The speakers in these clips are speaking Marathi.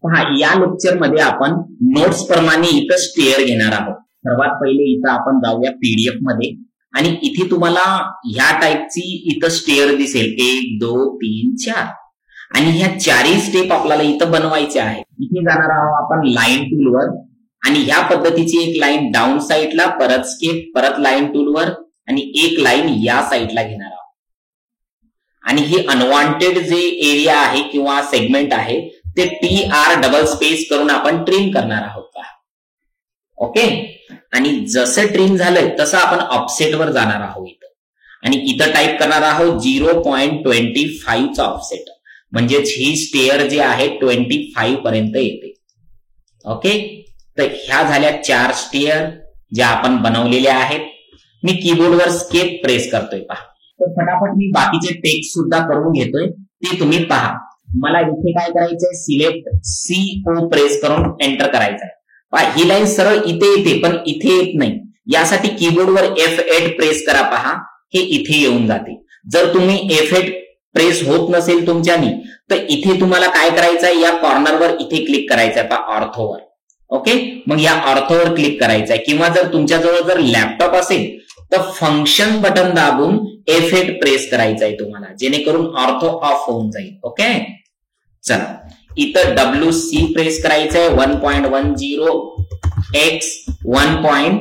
पहा, या लेक्चर मध्ये आपण नोट्स प्रमाणे इथं स्टेअर घेणार आहोत. सर्वात पहिले इथं आपण जाऊया पीडीएफ मध्ये आणि इथे तुम्हाला ह्या टाईपची इथं स्टेअर दिसेल 1 2 3 4 आणि ह्या चारही स्टेप आपल्याला इथं बनवायचे आहे. इथे जाणार आहोत आपण लाईन टूलवर आणि ह्या पद्धतीची एक लाईन डाऊन साईडला, परत स्केप, परत लाईन टूलवर आणि एक लाईन या साईडला घेणार आहोत. आणि हे अनवॉन्टेड जे एरिया आहे किंवा सेगमेंट आहे ते TR डबल स्पेस करून आपण ट्रिम करणार आहोत का. ओके. आणि जसं ट्रिम झालंय तसं आपण ऑफसेट वर जाणार आहोत इथं आणि इथं टाईप करणार आहोत 0.25 चा ऑफसेट, म्हणजेच ही स्टेअर जे आहे 25 पर्यंत येते. ओके. तर ह्या झाल्या 4 स्टेअर ज्या आपण बनवलेल्या आहेत. मी कीबोर्डवर स्केप प्रेस करतोय पहा. तर फटाफट मी बाकीचे टेक्स्ट सुद्धा करून घेतोय, ते तुम्ही पहा. मला इथे काय करायचंय, सिलेक्ट CO प्रेस करून एंटर करायचंय. ही लाईन सरळ इथे येते पण इथे येत नाही, यासाठी कीबोर्डवर F8 प्रेस करा. पहा, हे इथे येऊन जाते. जर तुम्ही F8 प्रेस होत नसेल तुमच्यानी तर इथे तुम्हाला काय करायचंय, या कॉर्नरवर इथे क्लिक करायचंय पहा, ऑर्थोवर. ओके. मग या ऑर्थोवर क्लिक करायचंय किंवा जर तुमच्याजवळ जर लॅपटॉप असेल तर फंक्शन बटन दाबून F8 प्रेस करायचंय तुम्हाला, जेणेकरून ऑर्थो ऑफ होऊन जाईल. ओके. चला, इथं WC प्रेस करायचंय. 1.10 x 1.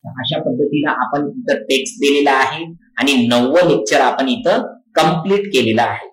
अशा पद्धतीला आपण इथं टेक्स्ट दिलेला आहे आणि 9वं लेक्चर आपण इथं कंप्लीट केलेलं आहे.